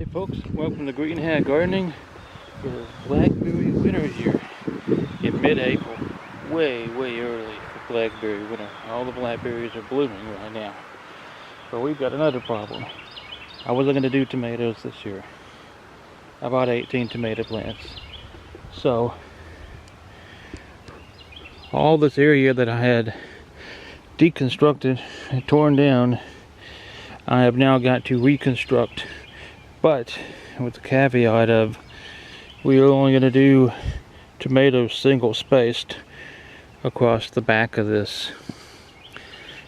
Hey folks, welcome to Green Hat Gardening. It's blackberry winter here in mid-April. Way early for blackberry winter. All the blackberries are blooming right now. But we've got another problem. I wasn't going to do tomatoes this year. I bought 18 tomato plants. So, all this area that I had deconstructed and torn down, I have now got to reconstruct. But with the caveat of we are only going to do tomatoes single spaced across the back of this,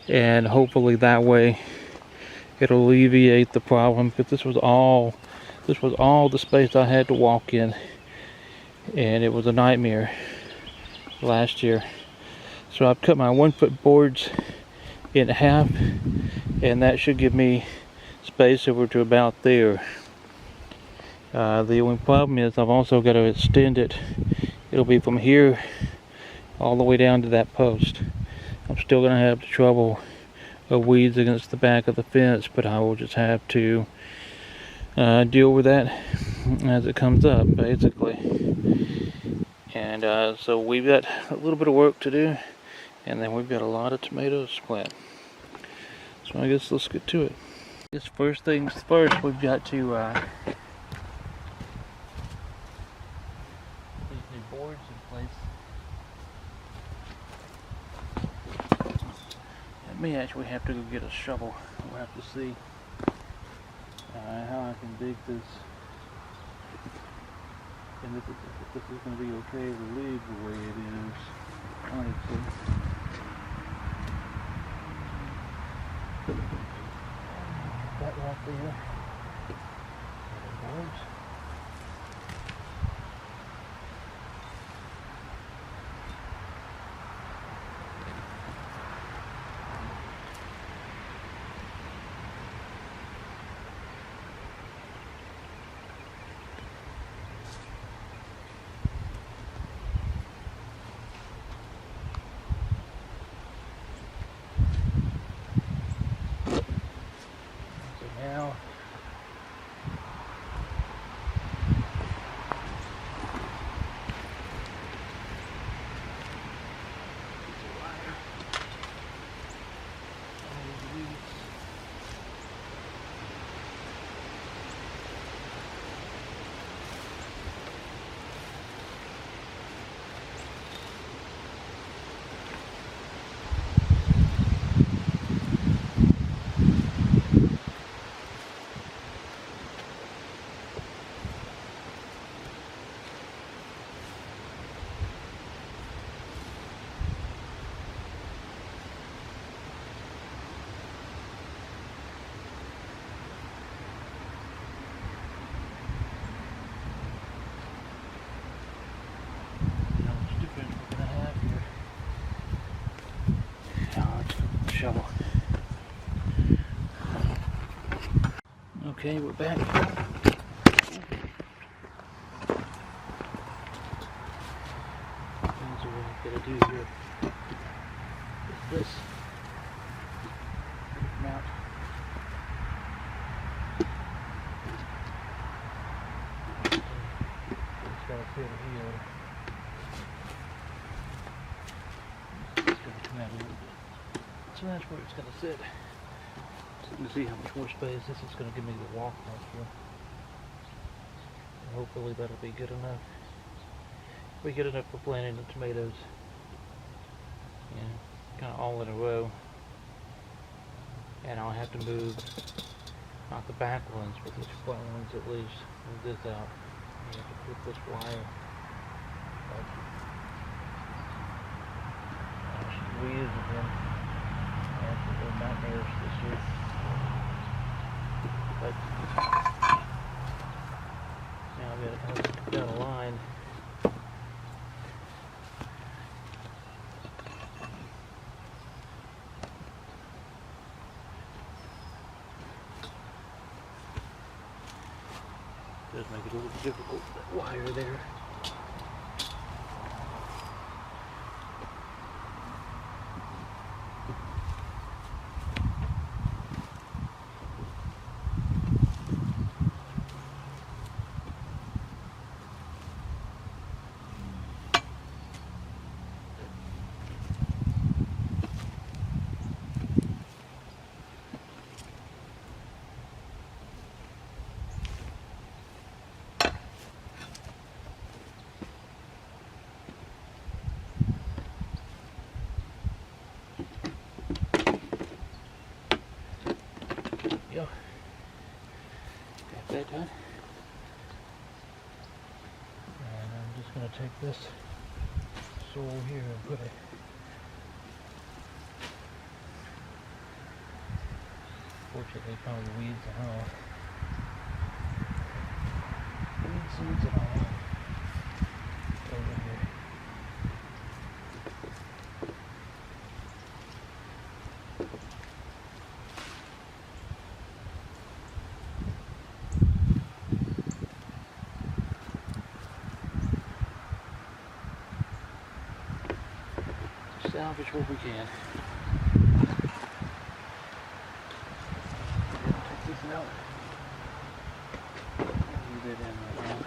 and hopefully that way it'll alleviate the problem. But this was all the space I had to walk in, and it was a nightmare last year. So I've cut my 1-foot boards in half, and that should give me space over to about there. The only problem is I've also got to extend it. It'll be from here all the way down to that post. I'm still going to have the trouble of weeds against the back of the fence, but I will just have to deal with that as it comes up, basically. And so we've got a little bit of work to do, and then we've got a lot of tomatoes to plant. So I guess let's get to it. I guess first things first, we've got to boards in place. I may actually have to go get a shovel. We'll have to see how I can dig this, and if this is going to be okay to leave the way it is, honestly. That right there. Boards. Now, shovel. Okay, we're back. Things we're gonna do here is this mount. It's gotta fit here. It's gonna come out a little bit. So that's where it's going to sit. So you can see how much more space this is going to give me to walk here. And hopefully that'll be good enough. We good enough for planting the tomatoes. Yeah, kind of all in a row. And I'll have to move, not the back ones, but the front ones at least. Move this out. You have to put this wire. Weeds again. They're nightmares this year. But now I've got to come down a line. Does make it a little difficult, that wire there. that done. And I'm just going to take this soil here and put it. Fortunately, probably weeds and all. Weed seeds and all. Over here. Salvage what we can. Take this out. Leave it in right now.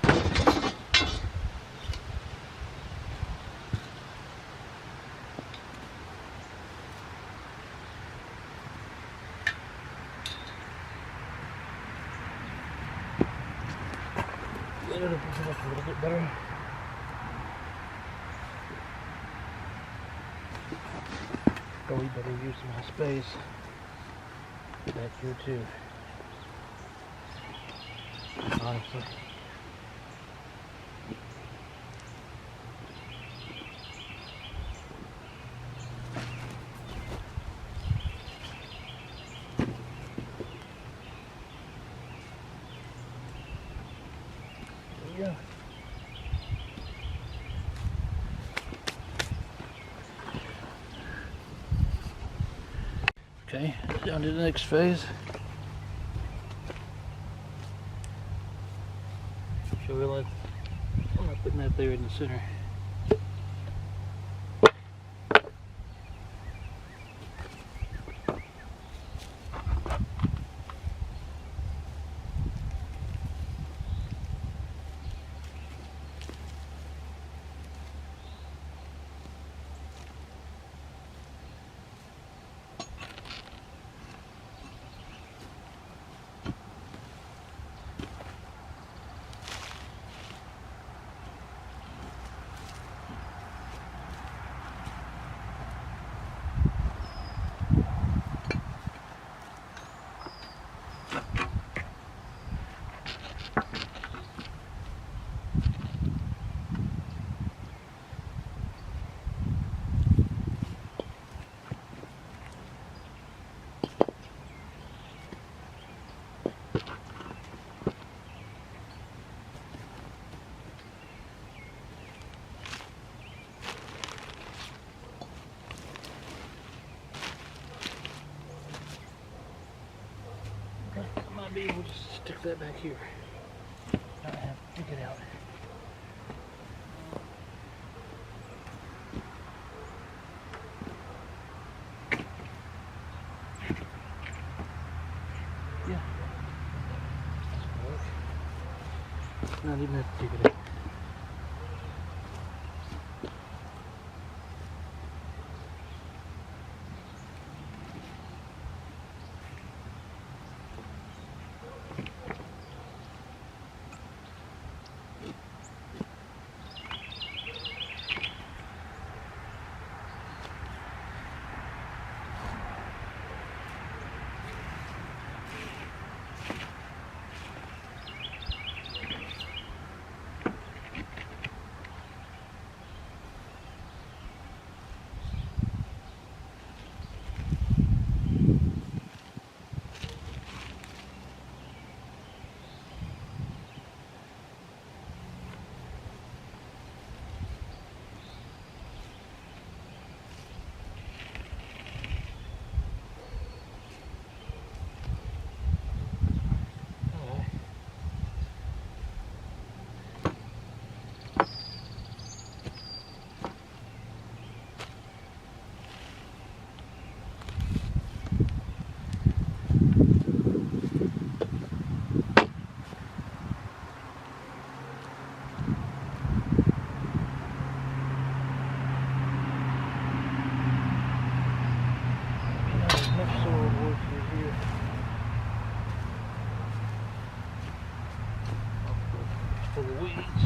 It'll push it up a little bit better. Probably better use my space back here too. Honestly. There we go. Okay, down to the next phase. So realize I'm not putting that there in the center. I might be able to just stick that back here. I have to pick it out. Yeah. That's work. Not even have to take it out. For the weeds.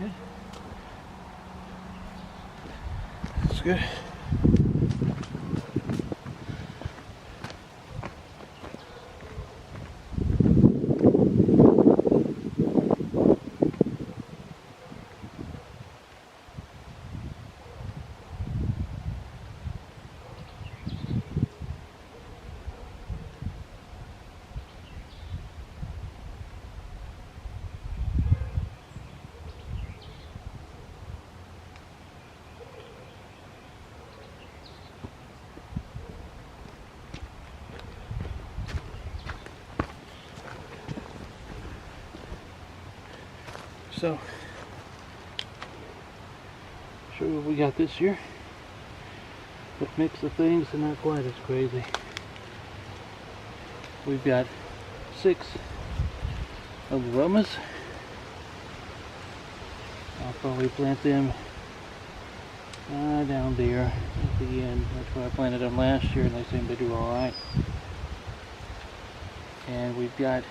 Okay. That's good. So, show you what we got this year. The mix of things are not quite as crazy. We've got 6 aromas. I'll probably plant them down there at the end. That's where I planted them last year, and they seem to do alright. And we've got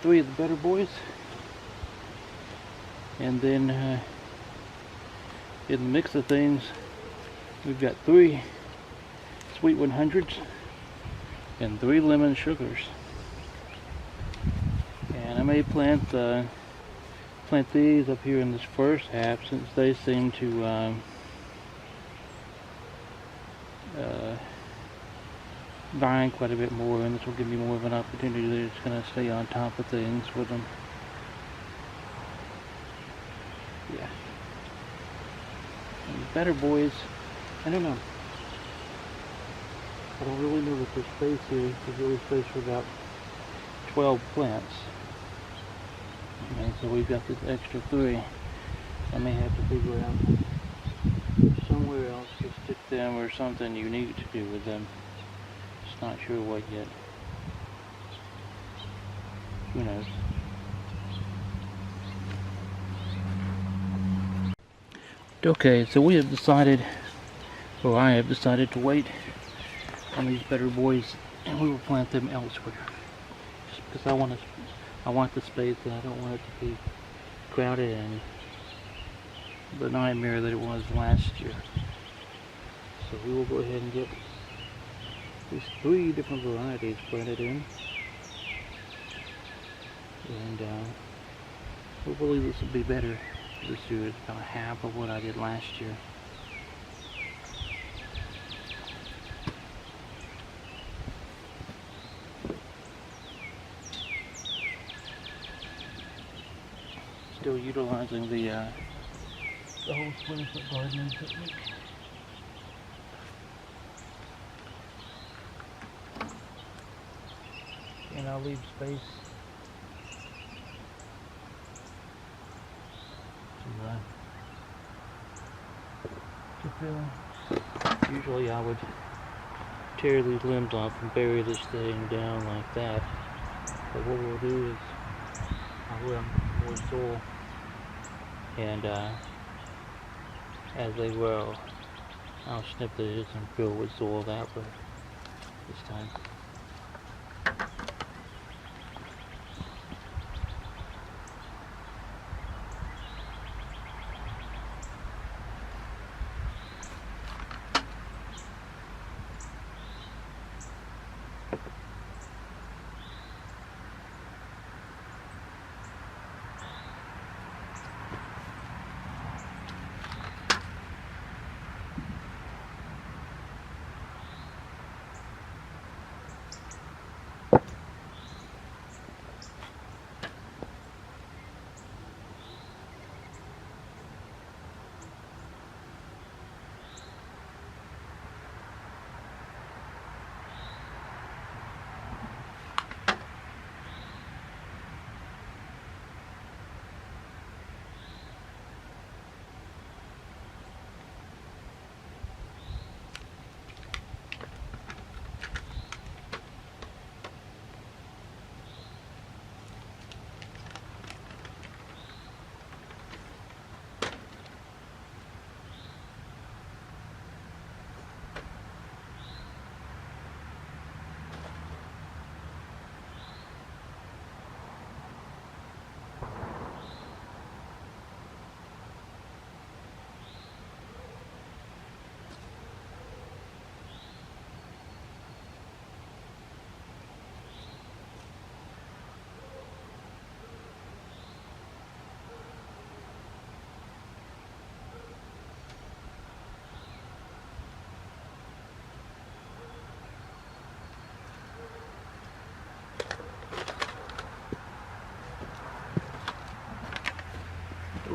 3 of the Better Boys. And then in the mix of things, we've got 3 Sweet 100s and 3 Lemon Sugars. And I may plant these up here in this first half, since they seem to vine quite a bit more, and this will give me more of an opportunity that it's going to stay on top of things with them. Yeah. And the Better Boys, I don't know. I don't really know what this space here is. There's really space for about 12 plants. And so we've got this extra 3. I may have to figure out somewhere else to stick them, or something unique to do with them. Just not sure what yet. Who knows? Okay, so we have decided, or I have decided, to wait on these Better Boys, and we will plant them elsewhere. Just because I want the space, and I don't want it to be crowded and the nightmare that it was last year. So we will go ahead and get these 3 different varieties planted in, and hopefully this will be better this year. It's about half of what I did last year. Still utilizing the whole 20-foot gardening technique. And I'll leave space to fill. Usually I would tear these limbs off and bury this thing down like that. But what we'll do is I'll let more soil, and as they grow, I'll snip this and fill with soil that way this time.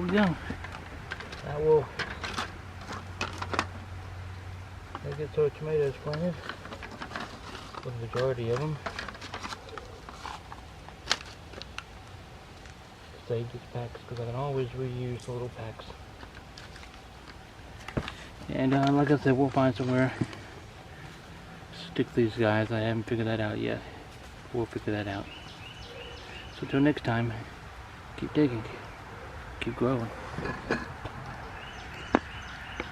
we go. I will get our tomatoes planted, the majority of them. Save these packs because I can always reuse the little packs. And like I said, we'll find somewhere to stick these guys. I haven't figured that out yet. We'll figure that out. So until next time, keep digging, keep growing.